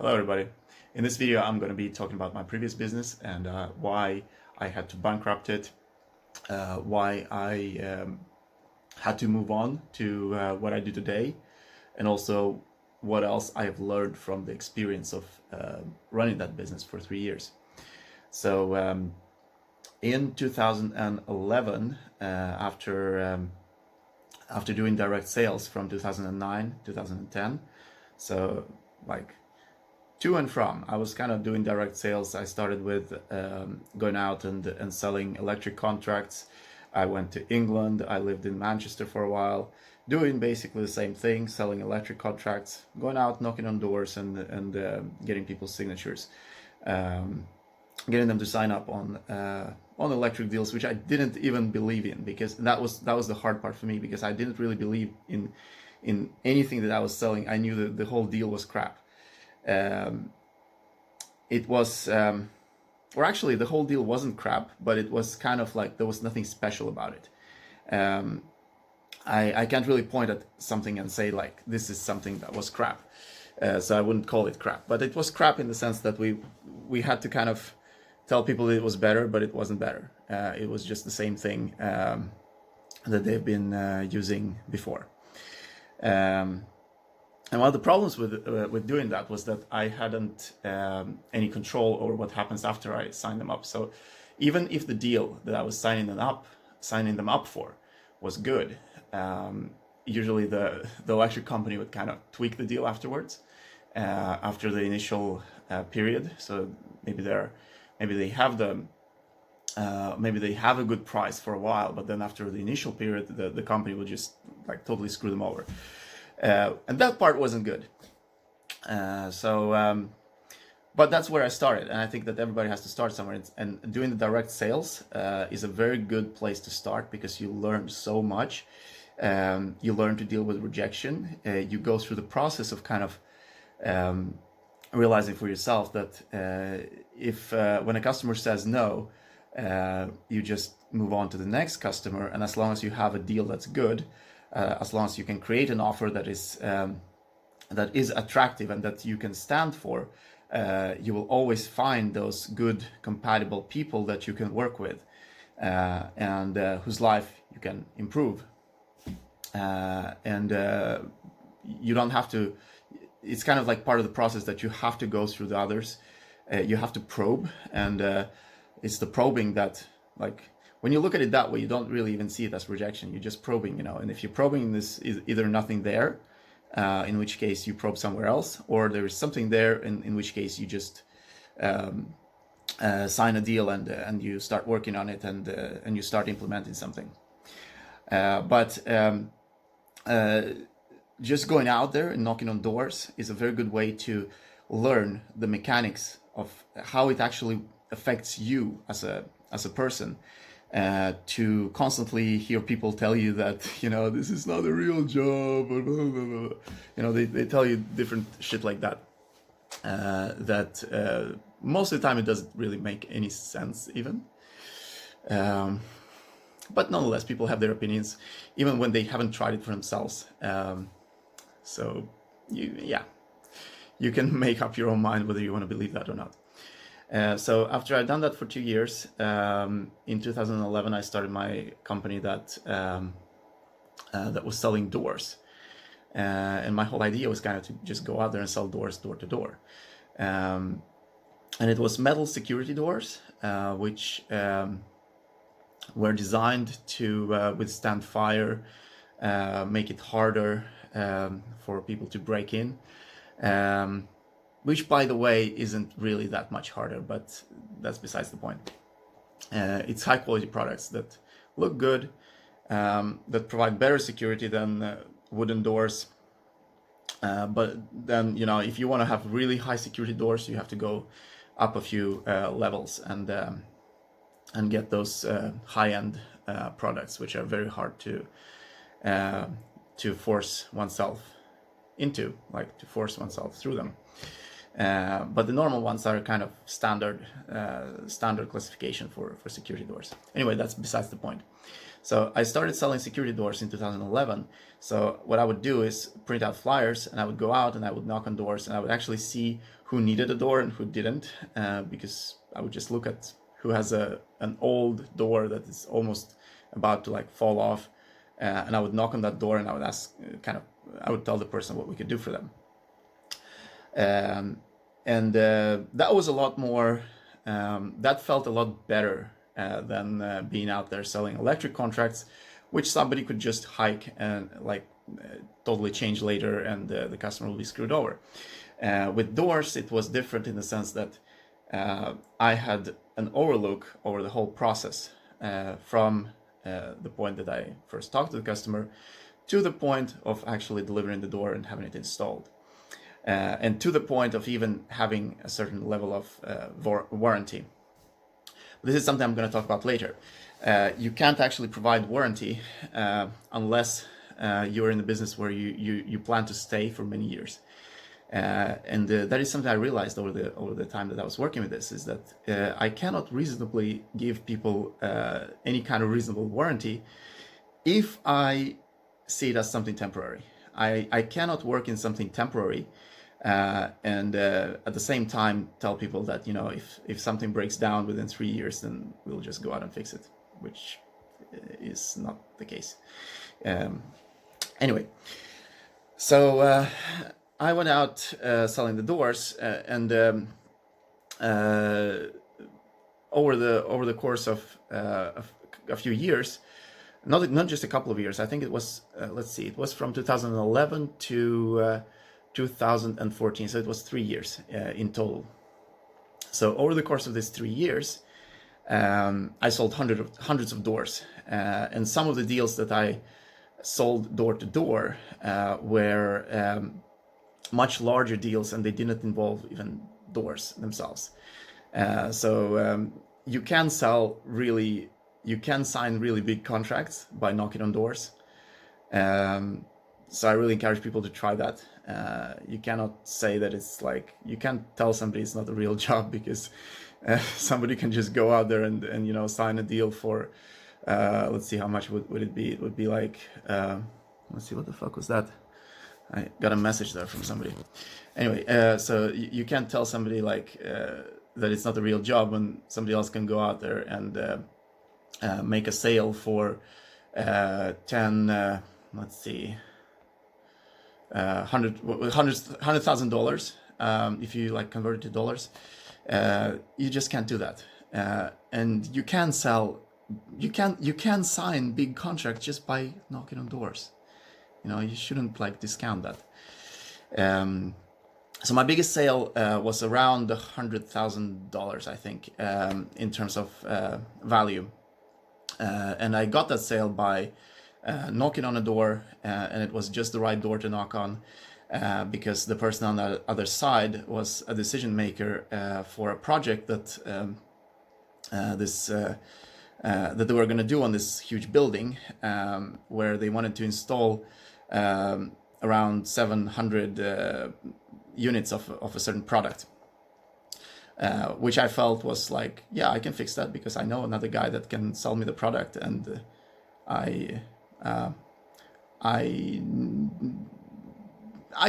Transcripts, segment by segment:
Hello everybody. In this video I'm going to be talking about my previous business and why I had to bankrupt it, why I had to move on to what I do today, and also what else I have learned from the experience of running that business for 3 years. So in 2011, after doing direct sales from 2009 2010, so like to and from, I was kind of doing direct sales. I started with going out and selling electric contracts. I went to England. I lived in Manchester for a while, doing basically the same thing, selling electric contracts, going out, knocking on doors, and getting people's signatures, getting them to sign up on electric deals, which I didn't even believe in, because that was the hard part for me, because I didn't really believe in anything that I was selling. I knew that the whole deal was crap. It was, or actually the whole deal wasn't crap, but it was kind of like there was nothing special about it. I can't really point at something and say like this is something that was crap, so I wouldn't call it crap, but it was crap in the sense that we had to kind of tell people it was better, but it wasn't better. It was just the same thing that they've been using before. And one of the problems with doing that was that I hadn't any control over what happens after I sign them up. So even if the deal that I was signing them up for was good, usually the electric company would kind of tweak the deal afterwards, after the initial period. So maybe they have a good price for a while, but then after the initial period, the company would just like totally screw them over. And that part wasn't good. But that's where I started, and I think that everybody has to start somewhere. And doing the direct sales is a very good place to start, because you learn so much. You learn to deal with rejection. You go through the process of kind of realizing for yourself that if when a customer says no, you just move on to the next customer, and as long as you have a deal that's good, as long as you can create an offer that is attractive and that you can stand for, you will always find those good, compatible people that you can work with, and whose life you can improve. And you don't have to. It's kind of like part of the process that you have to go through the others. You have to probe, and it's the probing that, like, when you look at it that way, you don't really even see it as rejection. You're just probing, And if you're probing, this is either nothing there, in which case you probe somewhere else, or there is something there, in which case you just sign a deal and you start working on it, and you start implementing something. But just going out there and knocking on doors is a very good way to learn the mechanics of how it actually affects you as a person. To constantly hear people tell you that, this is not a real job, or blah, blah, blah. They tell you different shit like that. That most of the time it doesn't really make any sense even. But nonetheless, people have their opinions, even when they haven't tried it for themselves. So you can make up your own mind whether you want to believe that or not. So after I'd done that for 2 years, in 2011, I started my company that was selling doors. And my whole idea was kind of to just go out there and sell doors door to door. And it was metal security doors, which were designed to withstand fire, make it harder for people to break in. Which, by the way, isn't really that much harder, but that's besides the point. It's high quality products that look good, that provide better security than wooden doors. But then, if you want to have really high security doors, you have to go up a few levels and get those high-end products, which are very hard to force oneself into, like to force oneself through them. But the normal ones are kind of standard classification for security doors. Anyway, that's besides the point. So I started selling security doors in 2011. So what I would do is print out flyers, and I would go out and I would knock on doors, and I would actually see who needed a door and who didn't, because I would just look at who has an old door that is almost about to like fall off, and I would knock on that door, and I would ask, I would tell the person what we could do for them. And that was a lot more, that felt a lot better than being out there selling electric contracts, which somebody could just hike and totally change later, and the customer will be screwed over. With doors, it was different in the sense that I had an overlook over the whole process, from the point that I first talked to the customer to the point of actually delivering the door and having it installed. And to the point of even having a certain level of warranty. This is something I'm going to talk about later. You can't actually provide warranty unless you're in the business where you plan to stay for many years. And that is something I realized over the time that I was working with this, is that I cannot reasonably give people any kind of reasonable warranty if I see it as something temporary. I cannot work in something temporary and at the same time tell people that, you know, if something breaks down within 3 years, then we'll just go out and fix it, which is not the case. Anyway, so I went out selling the doors, and over the course of a few years, not just a couple of years. I think it was it was from 2011 to 2014, so it was 3 years in total. So over the course of these 3 years, I sold hundreds of doors, and some of the deals that I sold door to door were much larger deals, and they didn't involve even doors themselves. So you can sign really big contracts by knocking on doors. So I really encourage people to try that. You cannot say that it's like, you can't tell somebody it's not a real job, because somebody can just go out there and you know, sign a deal for, let's see, how much would it be? It would be like, let's see, what the fuck was that? I got a message there from somebody. Anyway, so you can't tell somebody like that it's not a real job when somebody else can go out there and make a sale for let's see, $100,000. If you like convert it to dollars, you just can't do that. And you can sign big contracts just by knocking on doors. You know, you shouldn't like discount that. So my biggest sale was around $100,000, I think, in terms of value. And I got that sale by knocking on a door, and it was just the right door to knock on, because the person on the other side was a decision maker for a project that that they were going to do on this huge building, where they wanted to install around 700 units of a certain product, which I felt was like, yeah, I can fix that because I know another guy that can sell me the product, and I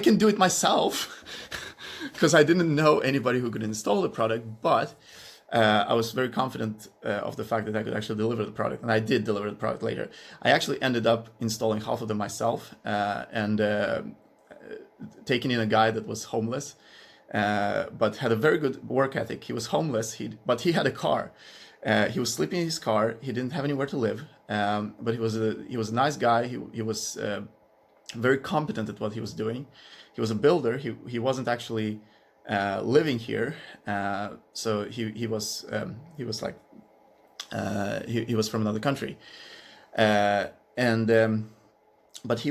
can do it myself because I didn't know anybody who could install the product, but I was very confident of the fact that I could actually deliver the product, and I did deliver the product later. I actually ended up installing half of them myself, and taking in a guy that was homeless, but had a very good work ethic. He was homeless, but he had a car. He was sleeping in his car. He didn't have anywhere to live, but he was a nice guy. He was very competent at what he was doing. He was a builder. He wasn't actually living here, so he was like he was from another country, but he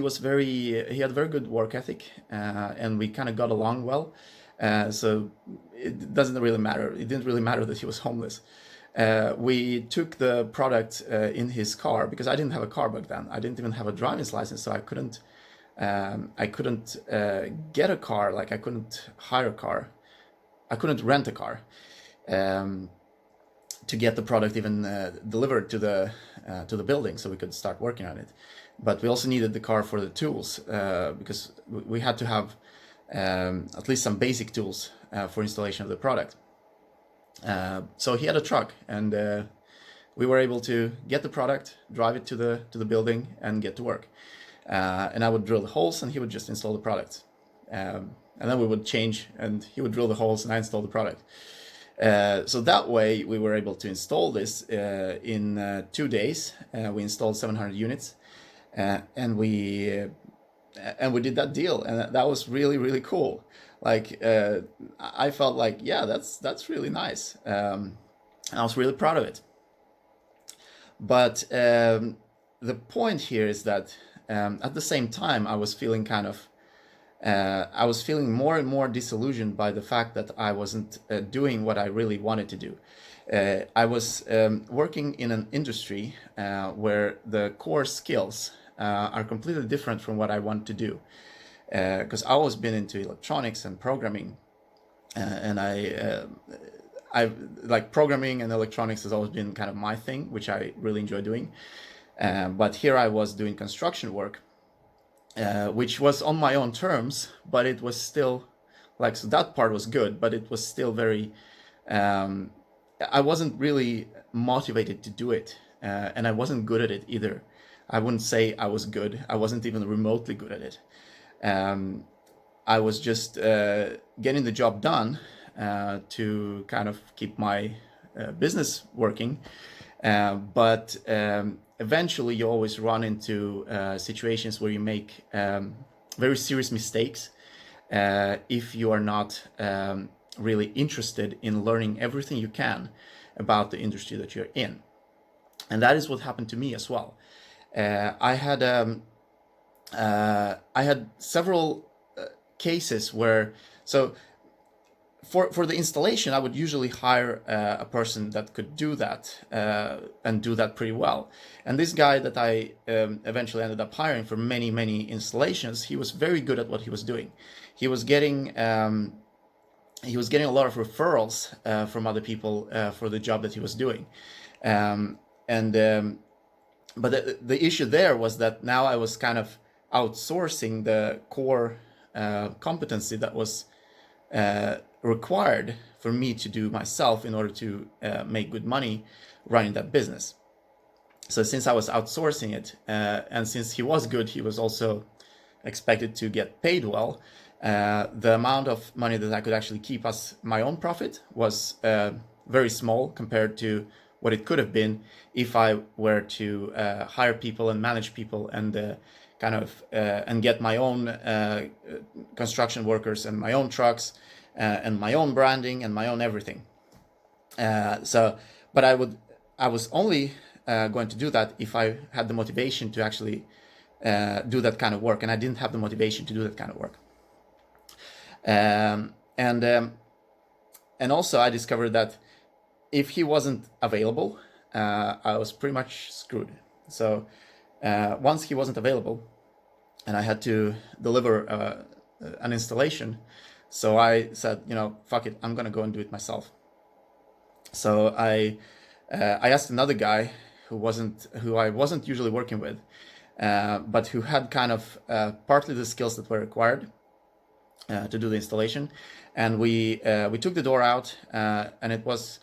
had very good work ethic, and we kind of got along well. So it doesn't really matter. It didn't really matter that he was homeless. We took the product in his car, because I didn't have a car back then. I didn't even have a driver's license, so I couldn't get a car. Like, I couldn't hire a car. I couldn't rent a car to get the product even delivered to the to the building so we could start working on it. But we also needed the car for the tools because we had to have at least some basic tools for installation of the product. So he had a truck, and we were able to get the product, drive it to the building, and get to work. And I would drill the holes, and he would just install the product. And then we would change, and he would drill the holes, and I install the product. So that way, we were able to install this in 2 days. We installed 700 units, and we did that deal, and that was really, really cool. Like I felt like, yeah, that's really nice. I was really proud of it. But the point here is that at the same time, I was feeling more and more disillusioned by the fact that I wasn't doing what I really wanted to do. I was working in an industry where the core skills are completely different from what I want to do. Because I always been into electronics and programming, and I like programming and electronics has always been kind of my thing, which I really enjoy doing. But here I was doing construction work, which was on my own terms, but it was still like, so that part was good, but it was still very, I wasn't really motivated to do it, and I wasn't good at it either. I wouldn't say I was good. I wasn't even remotely good at it. I was just getting the job done to kind of keep my business working. But eventually you always run into situations where you make very serious mistakes if you are not really interested in learning everything you can about the industry that you're in. And that is what happened to me as well. I had several cases where, so for the installation, I would usually hire a person that could do that and do that pretty well. And this guy that I eventually ended up hiring for many, many installations, he was very good at what he was doing. He was getting a lot of referrals from other people for the job that he was doing. But the issue there was that now I was kind of outsourcing the core competency that was required for me to do myself in order to make good money running that business. So since I was outsourcing it, and since he was good, he was also expected to get paid well. The amount of money that I could actually keep as my own profit was very small compared to what it could have been if I were to hire people and manage people and and get my own construction workers and my own trucks and my own branding and my own everything. But I was only going to do that if I had the motivation to actually do that kind of work, and I didn't have the motivation to do that kind of work. And also I discovered that if he wasn't available, I was pretty much screwed. So once he wasn't available and I had to deliver an installation, so I said, fuck it, I'm gonna go and do it myself. So I asked another guy who I wasn't usually working with, but who had kind of partly the skills that were required to do the installation. And we took the door out, and it was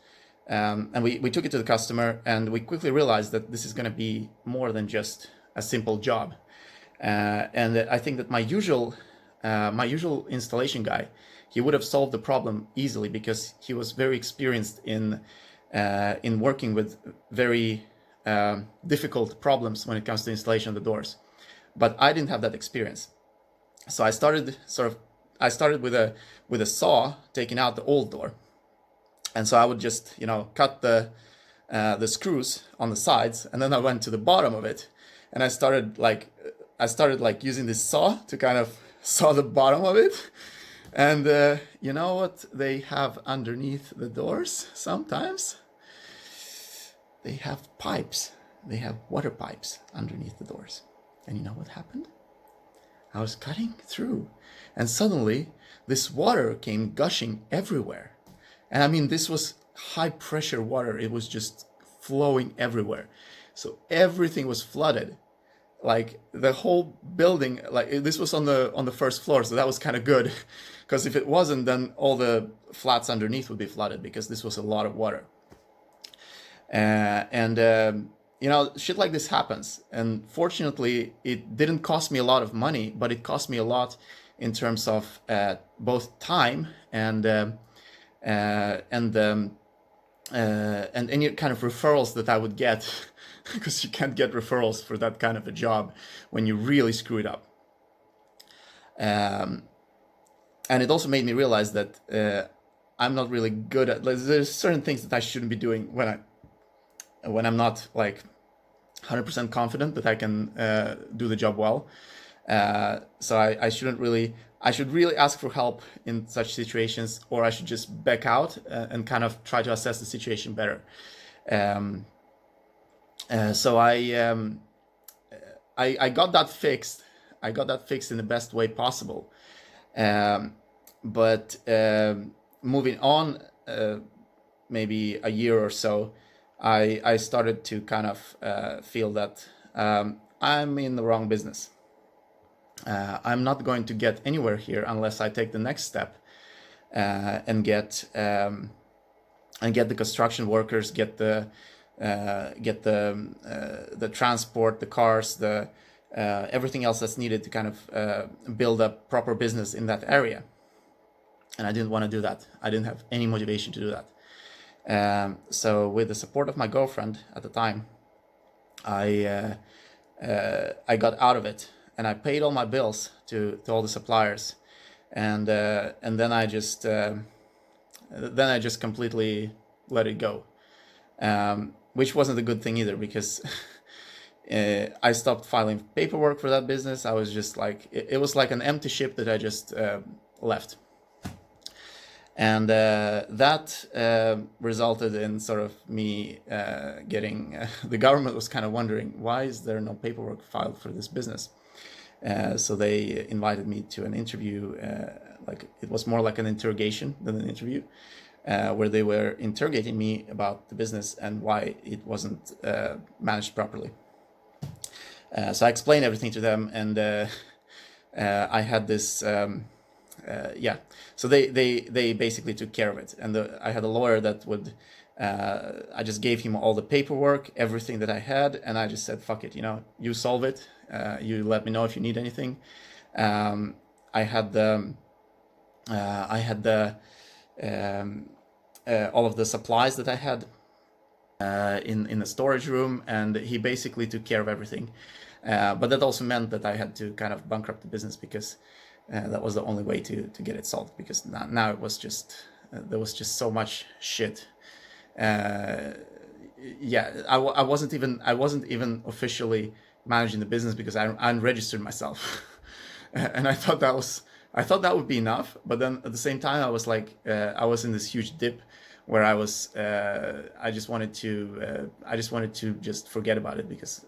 and we took it to the customer, and we quickly realized that this is going to be more than just a simple job. And I think that my usual installation guy, he would have solved the problem easily because he was very experienced in working with very difficult problems when it comes to installation of the doors. But I didn't have that experience, so I started with a saw taking out the old door. And so I would just, cut the screws on the sides, and then I went to the bottom of it, and I started using this saw to kind of saw the bottom of it. And you know what they have underneath the doors sometimes? They have pipes. They have water pipes underneath the doors. And you know what happened? I was cutting through, and suddenly this water came gushing everywhere. And I mean, this was high pressure water. It was just flowing everywhere. So everything was flooded, like the whole building. Like this was on the first floor, so that was kind of good, because if it wasn't, then all the flats underneath would be flooded, because this was a lot of water. And you know, shit like this happens. And fortunately, it didn't cost me a lot of money, but it cost me a lot in terms of both time and and any kind of referrals that I would get, because you can't get referrals for that kind of a job when you really screw it up. Um, and it also made me realize that I'm not really good at. Like, there's certain things that I shouldn't be doing when I'm not like 100% confident that I can do the job well. So I shouldn't really. I should really ask for help in such situations, or I should just back out and kind of try to assess the situation better. Um, so I got that fixed. I got that fixed in the best way possible. Um, but moving on, maybe a year or so, I started to kind of feel that I'm in the wrong business. I'm not going to get anywhere here unless I take the next step and get the construction workers, get the transport, the cars, the everything else that's needed to kind of build a proper business in that area. And I didn't want to do that. I didn't have any motivation to do that. So with the support of my girlfriend at the time, I got out of it, and I paid all my bills to all the suppliers, and then I just completely let it go, which wasn't a good thing either, because I stopped filing paperwork for that business. I was just like, it was like an empty ship that I just left. And that resulted in sort of me getting, the government was kind of wondering, why is there no paperwork filed for this business? So they invited me to an interview, like it was more like an interrogation than an interview, where they were interrogating me about the business and why it wasn't managed properly. So I explained everything to them, and I had this, so they basically took care of it. And I had a lawyer that would, I just gave him all the paperwork, everything that I had, and I just said, fuck it, you solve it. You let me know if you need anything. I had the all of the supplies that I had in the storage room, and he basically took care of everything. But that also meant that I had to kind of bankrupt the business, because that was the only way to get it solved, because now it was just there was just so much shit. I wasn't even officially managing the business, because I unregistered myself, and I thought that would be enough. But then at the same time, I was like, I was in this huge dip where I just wanted to just forget about it, because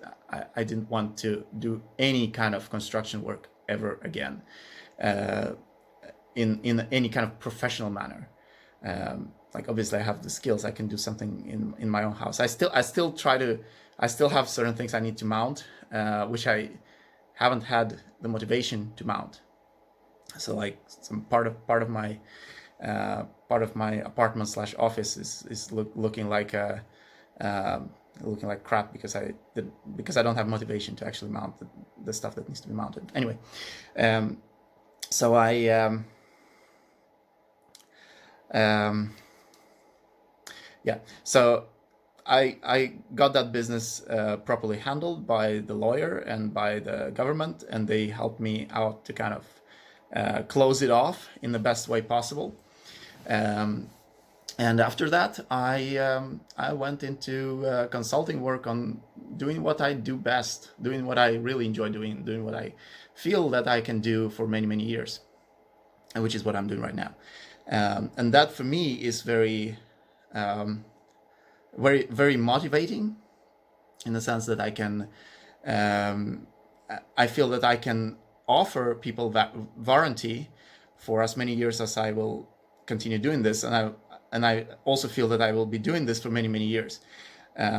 I didn't want to do any kind of construction work ever again, in any kind of professional manner. Like obviously I have the skills, I can do something in my own house. I still have certain things I need to mount, which I haven't had the motivation to mount. So like some part of my apartment slash office is looking like crap, because I don't have motivation to actually mount the stuff that needs to be mounted. Anyway, so so I got that business properly handled by the lawyer and by the government, and they helped me out to kind of close it off in the best way possible. And after that, I went into consulting work on doing what I do best, doing what I really enjoy doing what I feel that I can do for many, many years, which is what I'm doing right now. And that for me is very, very motivating, in the sense that I can, I feel that I can offer people that warranty for as many years as I will continue doing this, and I also feel that I will be doing this for many, many years.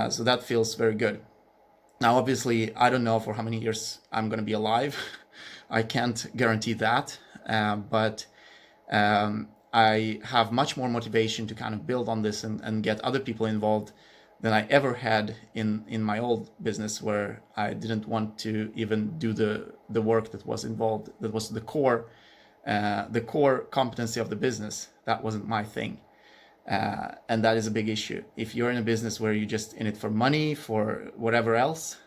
So that feels very good. Now, obviously, I don't know for how many years I'm going to be alive. I can't guarantee that, but I have much more motivation to kind of build on this and get other people involved than I ever had in my old business, where I didn't want to even do the work that was involved, that was the core competency of the business. That wasn't my thing. And that is a big issue. If you're in a business where you're just in it for money, for whatever else,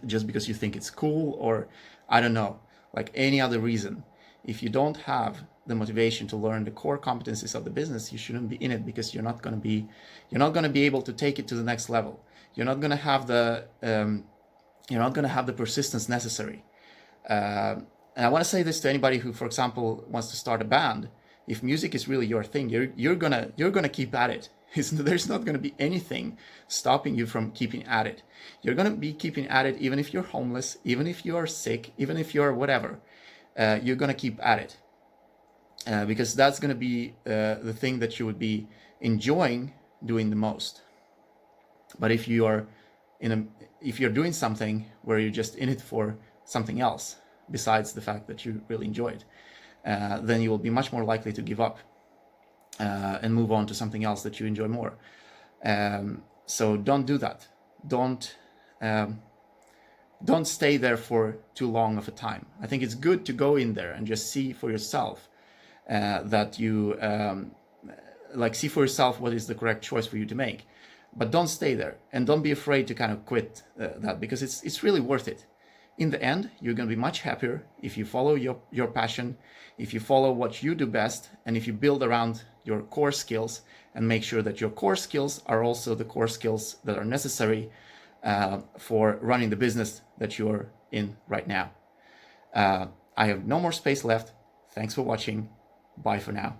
just because you think it's cool, or I don't know, like any other reason, if you don't have the motivation to learn the core competencies of the business, you shouldn't be in it, because you're not going to be able to take it to the next level. You're not going to have the persistence necessary. And I want to say this to anybody who, for example, wants to start a band. If music is really your thing, you're gonna keep at it. There's not gonna be anything stopping you from keeping at it. You're gonna be keeping at it even if you're homeless, even if you are sick, even if you're whatever. You're gonna keep at it, because that's gonna be the thing that you would be enjoying doing the most. But if you're doing something where you're just in it for something else besides the fact that you really enjoy it, then you will be much more likely to give up and move on to something else that you enjoy more. So don't do that. Don't stay there for too long of a time. I think it's good to go in there and just see for yourself that you see for yourself what is the correct choice for you to make. But don't stay there, and don't be afraid to kind of quit that, because it's really worth it. In the end, you're going to be much happier if you follow your passion, if you follow what you do best, and if you build around your core skills and make sure that your core skills are also the core skills that are necessary for running the business that you're in right now. I have no more space left. Thanks for watching. Bye for now.